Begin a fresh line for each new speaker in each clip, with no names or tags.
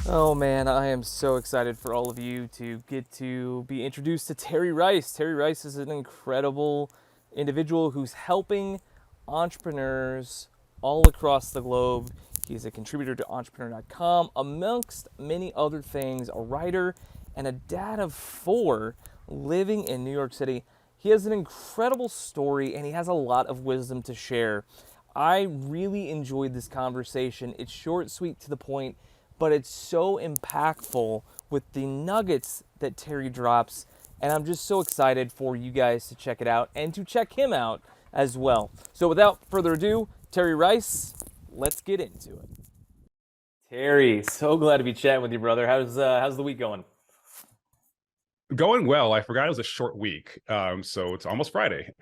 Oh man, I am so excited for all of you to get to be introduced to Terry Rice. Terry Rice is an incredible individual who's helping entrepreneurs all across the globe. He's a contributor to entrepreneur.com, amongst many other things, a writer and a dad of four living in New York City. He has an incredible story and he has a lot of wisdom to share. I really enjoyed this conversation. It's short, sweet, to the point, but it's so impactful with the nuggets that Terry drops. And I'm just so excited for you guys to check it out and to check him out as well. So without further ado, Terry Rice, let's get into it. Terry, so glad to be chatting with you, brother. How's the week going?
Going well. I forgot it was a short week, so it's almost Friday,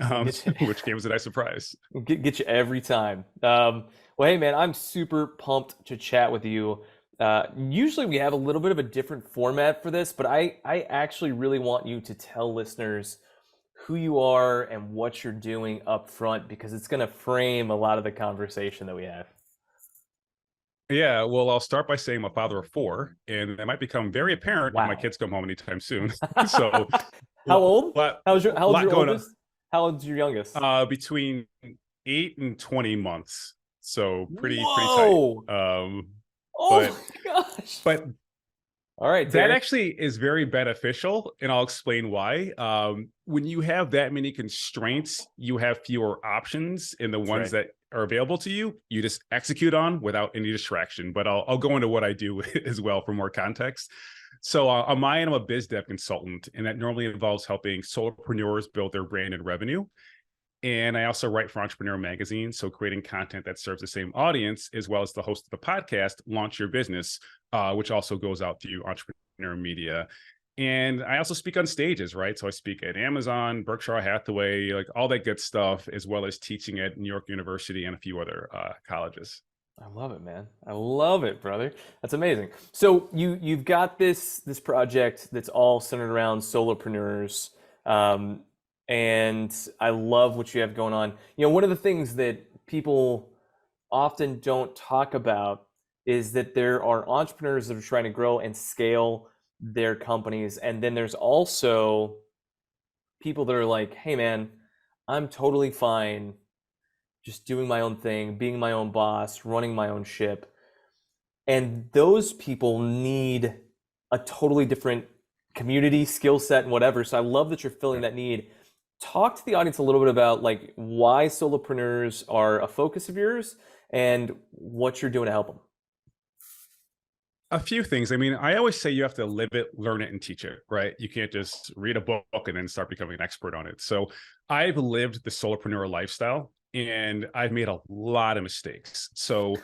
which came as a nice surprise.
Get you every time. Well, hey, man, I'm super pumped to chat with you. Usually we have a little bit of a different format for this, but I actually really want you to tell listeners who you are and what you're doing up front, because it's going to frame a lot of the conversation that we have.
Yeah, well, I'll start by saying I'm a father of four, and that might become very apparent if my kids come home anytime soon. So,
how old? How old's your
oldest?
How old's your youngest?
Between 8 and 20 months. So pretty tight.
Oh my gosh!
But
all right,
Terry. That actually is very beneficial, and I'll explain why. When you have that many constraints, you have fewer options, and the ones that are available to you, you just execute on without any distraction. But I'll go into what I do as well for more context. So on my end, I'm a biz dev consultant, and that normally involves helping solopreneurs build their brand and revenue. And I also write for Entrepreneur Magazine, so creating content that serves the same audience, as well as the host of the podcast, Launch Your Business, which also goes out through Entrepreneur Media. And I also speak on stages, right? So I speak at Amazon, Berkshire Hathaway, like all that good stuff, as well as teaching at New York University and a few other colleges.
I love it, man. I love it, brother. That's amazing. So you've got this project that's all centered around solopreneurs. And I love what you have going on. You know, one of the things that people often don't talk about is that there are entrepreneurs that are trying to grow and scale their companies. And then there's also people that are like, hey man, I'm totally fine just doing my own thing, being my own boss, running my own ship. And those people need a totally different community, skill set, and whatever. So I love that you're filling that need. Talk to the audience a little bit about like why solopreneurs are a focus of yours and what you're doing to help them.
A few things. I mean, I always say you have to live it, learn it, and teach it, right? You can't just read a book and then start becoming an expert on it. So I've lived the solopreneur lifestyle and I've made a lot of mistakes. So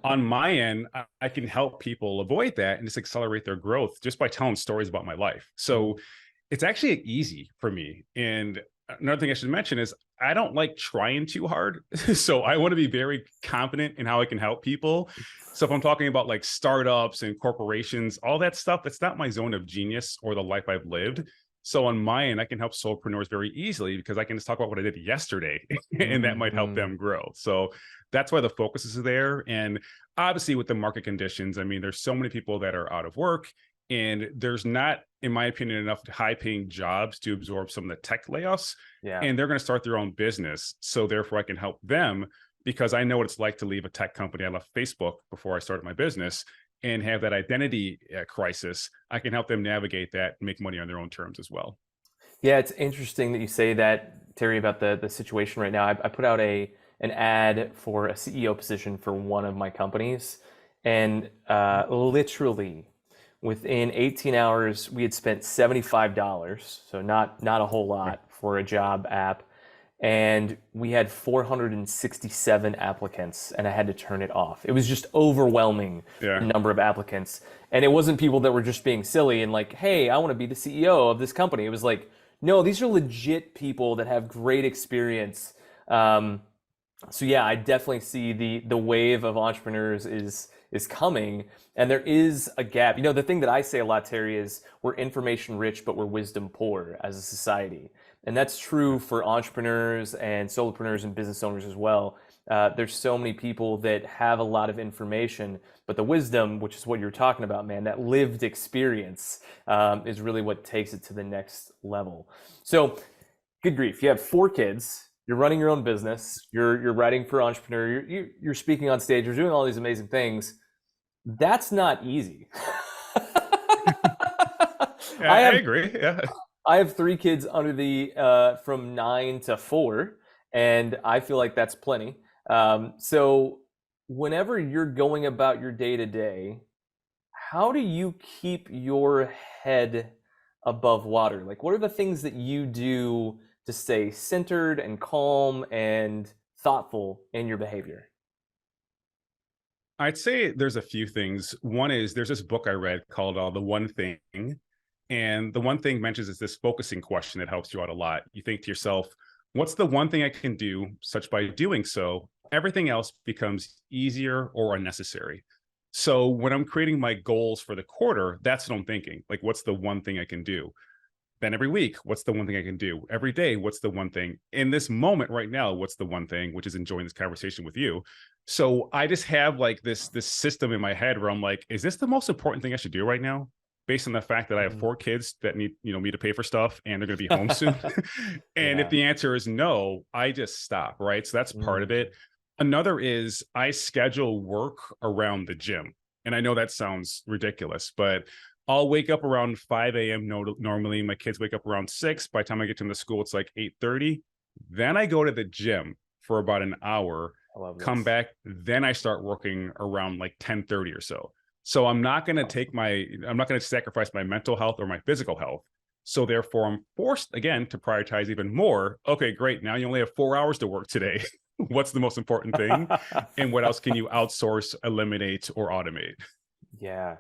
on my end, I can help people avoid that and just accelerate their growth just by telling stories about my life. So it's actually easy for me. And another thing I should mention is I don't like trying too hard. So I want to be very confident in how I can help people. So if I'm talking about like startups and corporations, all that stuff, that's not my zone of genius or the life I've lived. So on my end, I can help solopreneurs very easily because I can just talk about what I did yesterday and that might help them grow. So that's why the focus is there. And obviously with the market conditions, I mean, there's so many people that are out of work and there's not, in my opinion, enough high paying jobs to absorb some of the tech layoffs. And they're going to start their own business. So therefore I can help them because I know what it's like to leave a tech company. I left Facebook before I started my business and have that identity crisis. I can help them navigate that and make money on their own terms as well.
Yeah, it's interesting that you say that, Terry, about the situation right now. I put out an ad for a CEO position for one of my companies, and literally within 18 hours, we had spent $75, so not a whole lot for a job app. And we had 467 applicants and I had to turn it off. It was just overwhelming number of applicants. And it wasn't people that were just being silly and like, hey, I want to be the CEO of this company. It was like, no, these are legit people that have great experience. So yeah, I definitely see the wave of entrepreneurs is coming, and there is a gap. You know, the thing that I say a lot, Terry, is we're information rich, but we're wisdom poor as a society. And that's true for entrepreneurs and solopreneurs and business owners as well. There's so many people that have a lot of information, but the wisdom, which is what you're talking about, man, that lived experience is really what takes it to the next level. So, good grief, you have 4 kids. You're running your own business. You're writing for Entrepreneur. You're speaking on stage. You're doing all these amazing things. That's not easy.
Yeah,
I
I
have
agree. Yeah.
I have 3 kids under the from 9 to 4, and I feel like that's plenty. So whenever you're going about your day to day, how do you keep your head above water? Like, what are the things that you do to stay centered and calm and thoughtful in your behavior?
I'd say there's a few things. One is there's this book I read called The One Thing. And the one thing mentions is this focusing question that helps you out a lot. You think to yourself, what's the one thing I can do? Such by doing so, everything else becomes easier or unnecessary. So when I'm creating my goals for the quarter, that's what I'm thinking. Like, what's the one thing I can do? Then every week, what's the one thing I can do? Every day, what's the one thing? In this moment right now, what's the one thing, which is enjoying this conversation with you. So I just have like this system in my head where I'm like, is this the most important thing I should do right now? Based on the fact that I have
Mm.
4 kids that need, me to pay for stuff and they're going to be home soon. And if
Yeah.
the answer is no, I just stop, right? So that's part of
Mm.
it. Another is I schedule work around the gym. And I know that sounds ridiculous, but I'll wake up around 5 a.m. Normally. My kids wake up around 6. By the time I get to the school, it's like 8:30. Then I go to the gym for about an hour,
I love
come
this.
back. Then I start working around like 10:30 or so. So I'm not going to sacrifice my mental health or my physical health. So therefore, I'm forced again to prioritize even more. Okay, great. Now you only have 4 hours to work today. What's the most important thing? And what else can you outsource, eliminate, or automate?
Yeah.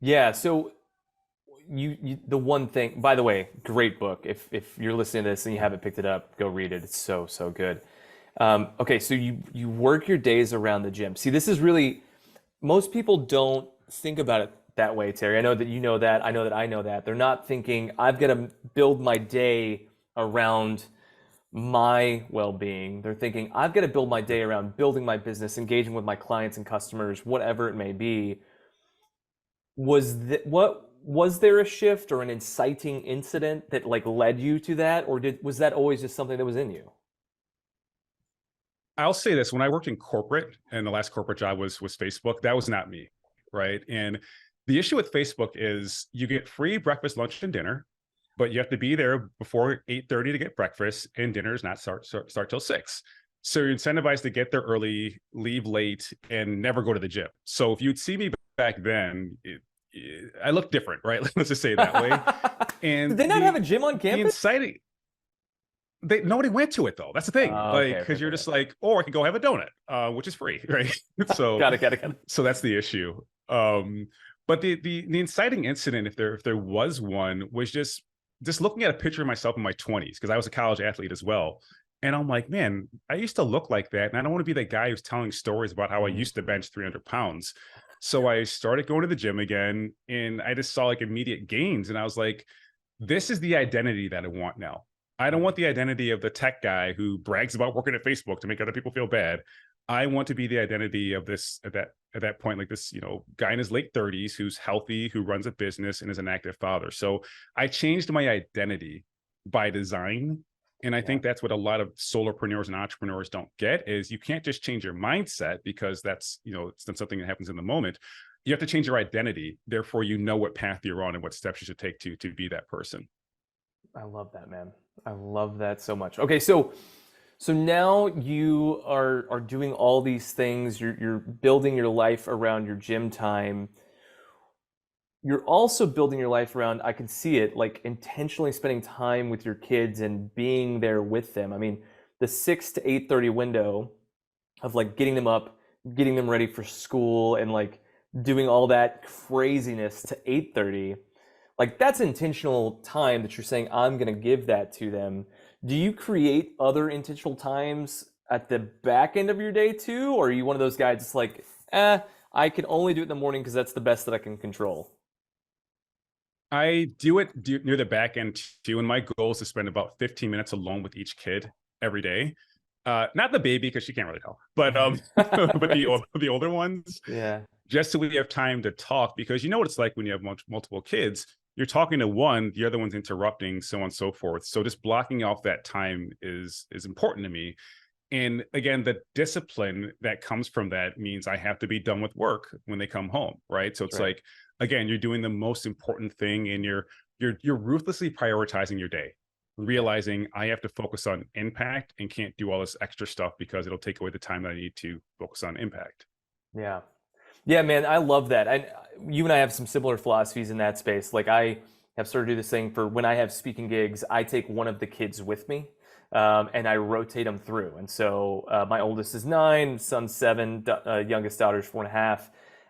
Yeah. So you the one thing, by the way, great book. If you're listening to this and you haven't picked it up, go read it. It's so, so good. Okay, so you work your days around the gym. See, this is really, most people don't think about it that way, Terry. I know that you know that. I know that I know that. They're not thinking, I've got to build my day around my well-being. They're thinking, I've got to build my day around building my business, engaging with my clients and customers, whatever it may be. Was there a shift or an inciting incident that like led you to that, or was that always just something that was in you?
I'll say this: when I worked in corporate, and the last corporate job was Facebook, that was not me, right? And the issue with Facebook is you get free breakfast, lunch, and dinner, but you have to be there before 8:30 to get breakfast, and dinner is not start till 6. So you're incentivized to get there early, leave late, and never go to the gym. So if you'd see me back then, I look different, right? Let's just say it that way.
Did
And
they not have a gym on
the
campus?
inciting nobody went to it though. That's the thing.
Okay,
Like,
okay,
because you're
okay.
just like, or I could go have a donut, which is free, right? so
Got it.
so that's the issue. But the inciting incident, if there was one, was just looking at a picture of myself in my 20s, because I was a college athlete as well. And I'm like, man, I used to look like that. And I don't want to be that guy who's telling stories about how I
Mm.
used to bench 300 pounds. So I started going to the gym again, and I just saw like immediate gains. And I was like, this is the identity that I want now. I don't want the identity of the tech guy who brags about working at Facebook to make other people feel bad. I want to be the identity of this at that point, like this, guy in his late 30s who's healthy, who runs a business and is an active father. So I changed my identity by design. And I
Yeah.
think that's what a lot of solopreneurs and entrepreneurs don't get, is you can't just change your mindset because that's, it's not something that happens in the moment. You have to change your identity. Therefore, you know what path you're on and what steps you should take to be that person.
I love that, man. I love that so much. Okay, so now you are doing all these things. You're building your life around your gym time. You're also building your life around, I can see it, like intentionally spending time with your kids and being there with them. I mean, the 6 to 8:30 window of like getting them up, getting them ready for school and like doing all that craziness to 8:30, like that's intentional time that you're saying I'm going to give that to them. Do you create other intentional times at the back end of your day too, or are you one of those guys that's like, I can only do it in the morning because that's the best that I can control?
I do it near the back end too, and my goal is to spend about 15 minutes alone with each kid every day. Not the baby because she can't really tell, but but
Right.
the older ones,
Yeah.
just so we have time to talk. Because you know what it's like when you have multiple kids. You're talking to one, the other one's interrupting, so on and so forth. So just blocking off that time is important to me. And again, the discipline that comes from that means I have to be done with work when they come home, right? So
That's
it's
right.
like, again, you're doing the most important thing, and you're ruthlessly prioritizing your day,
Yeah.
realizing I have to focus on impact and can't do all this extra stuff because it'll take away the time that I need to focus on impact.
Yeah. Yeah, man, I love that. You and I have some similar philosophies in that space. Like I have started to do this thing for when I have speaking gigs, I take one of the kids with me, and I rotate them through. And so my oldest is 9, son's 7, youngest daughter's 4.5,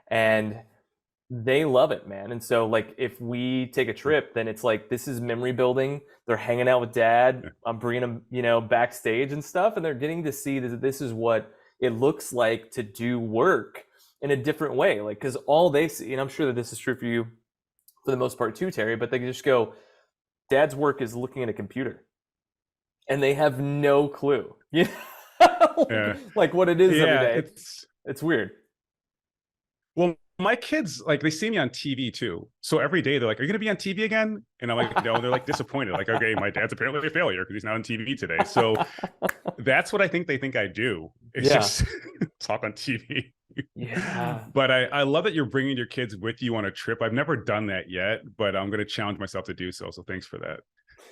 and they love it, man. And so like if we take a trip, then it's like this is memory building. They're hanging out with dad.
Yeah.
I'm bringing them, backstage and stuff, and they're getting to see that this is what it looks like to do work in a different way. Like because all they see, and I'm sure that this is true for you for the most part too, Terry, but they just go, dad's work is looking at a computer, and they have no clue,
Yeah.
like what it is every
Yeah,
day. It's weird.
well, my kids, like, they see me on TV too. So every day they're like, "Are you going to be on TV again?" And I'm like, "No." They're like disappointed. Like, "Okay, my dad's apparently a failure because he's not on TV today." So that's what I think they think I do. It's
Yeah.
just talk on TV.
Yeah.
But I love that you're bringing your kids with you on a trip. I've never done that yet, but I'm going to challenge myself to do so. So thanks for that.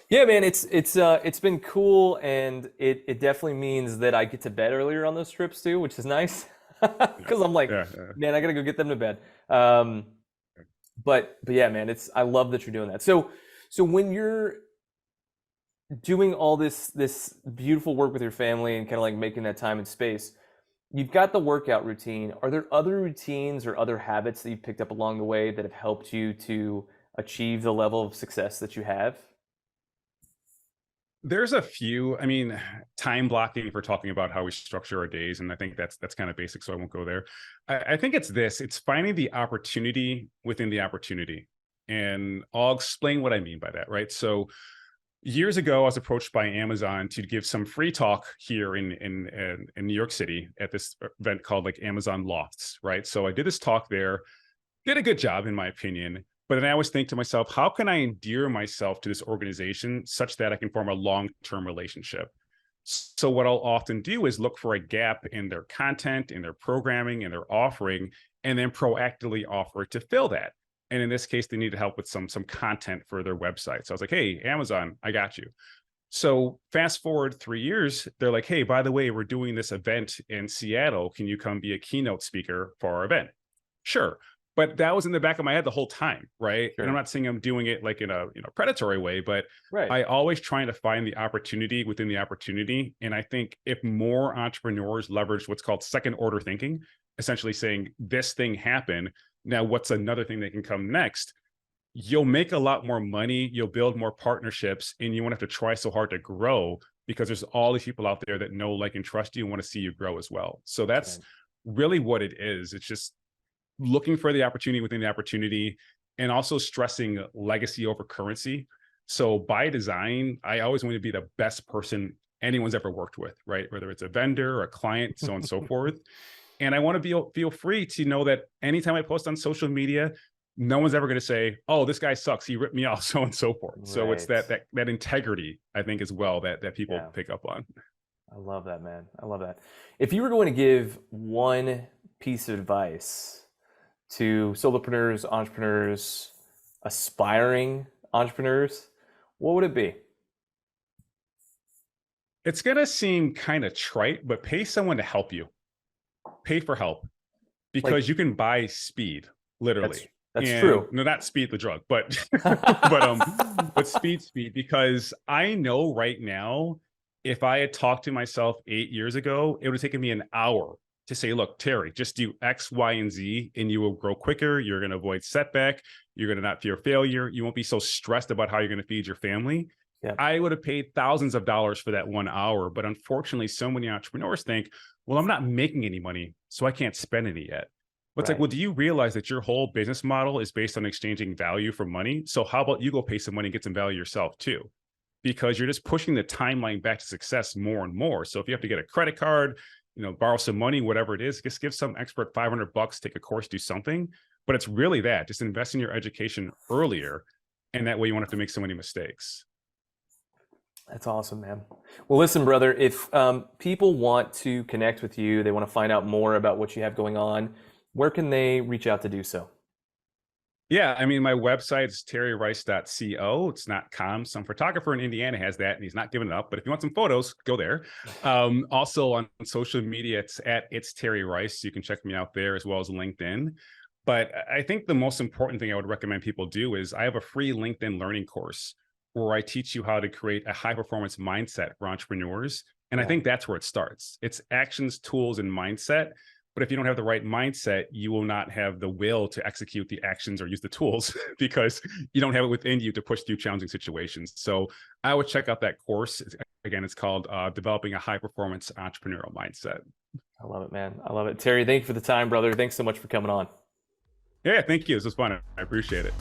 Yeah, man, it's been cool, and it definitely means that I get to bed earlier on those trips too, which is nice.
Yeah.
Because I'm like,
Yeah. Yeah.
man, I gotta go get them to bed. Um, but yeah, man, I love that you're doing that. So when you're doing all this beautiful work with your family and kind of like making that time and space, you've got the workout routine. Are there other routines or other habits that you've picked up along the way that have helped you to achieve the level of success that you have?
There's a few. I mean, time blocking, if we're talking about how we structure our days, and I think that's kind of basic, so I won't go there. I think it's this: it's finding the opportunity within the opportunity, and I'll explain what I mean by that. Right. So years ago, I was approached by Amazon to give some free talk here in New York City at this event called like Amazon Lofts. Right. So I did this talk there, did a good job in my opinion. But then I always think to myself, how can I endear myself to this organization such that I can form a long-term relationship? So what I'll often do is look for a gap in their content, in their programming, in their offering, and then proactively offer to fill that. And in this case, they needed help with some content for their website. So I was like, "Hey, Amazon, I got you." So fast forward 3 years, they're like, "Hey, by the way, we're doing this event in Seattle. Can you come be a keynote speaker for our event?" Sure. But that was in the back of my head the whole time, right? And I'm
Sure.
not saying I'm doing it like in a predatory way, but
Right.
I always trying to find the opportunity within the opportunity. And I think if more entrepreneurs leverage what's called second order thinking, essentially saying this thing happened, now what's another thing that can come next? You'll make a lot more money, you'll build more partnerships, and you won't have to try so hard to grow because there's all these people out there that know, like, and trust you and want to see you grow as well. So
That's
that's
right.
really what it is. It's just looking for the opportunity within the opportunity, and also stressing legacy over currency. So by design, I always want to be the best person anyone's ever worked with, right? Whether it's a vendor, a client, so on and so forth. And I want to feel free to know that anytime I post on social media, no one's ever going to say, "Oh, this guy sucks. He ripped me off," so on and so forth. So it's
Right.
that integrity, I think, as well, that people
Yeah.
pick up on.
I love that, man. I love that. If you were going to give one piece of advice to solopreneurs, entrepreneurs, aspiring entrepreneurs, what would it be?
It's going to seem kind of trite, but pay someone to help you. Pay for help.
Like
Because you can buy speed,
that's
literally.
that's
And
true.
no, not speed the drug, but but speed, because I know right now, if I had talked to myself 8 years ago, it would have taken me an hour to say, "Look, Terry, just do X, Y, and Z, and you will grow quicker. You're going to avoid setback. You're going to not fear failure. You won't be so stressed about how you're going to feed your family."
Yeah.
I would have paid thousands of dollars for that 1 hour. But unfortunately, so many entrepreneurs think, "Well, I'm not making any money, so I can't spend any yet." But it's like, well, do you realize that your whole business model is based on exchanging value for money? So how about you go pay some money and get some value yourself too? Because you're just pushing the timeline back to success more and more. So if you have to get a credit card, borrow some money, whatever it is, just give some expert $500, take a course, do something. But it's really that, just invest in your education earlier. And that way you won't have to make so many mistakes.
That's awesome, man. Well, listen, brother, if people want to connect with you, they want to find out more about what you have going on, where can they reach out to do so?
Yeah, I mean, my website is terryrice.co. It's not com. Some photographer in Indiana has that, and he's not giving it up. But if you want some photos, go there. Also on social media, it's Terry Rice. You can check me out there as well as LinkedIn. But I think the most important thing I would recommend people do is I have a free LinkedIn learning course where I teach you how to create a high-performance mindset for entrepreneurs. And I think that's where it starts. It's actions, tools, and mindset. But if you don't have the right mindset, you will not have the will to execute the actions or use the tools because you don't have it within you to push through challenging situations. So I would check out that course. Again, it's called Developing a High-Performance Entrepreneurial Mindset.
I love it, man. I love it. Terry, thank you for the time, brother. Thanks so much for coming on.
Yeah, thank you. This was fun. I appreciate it.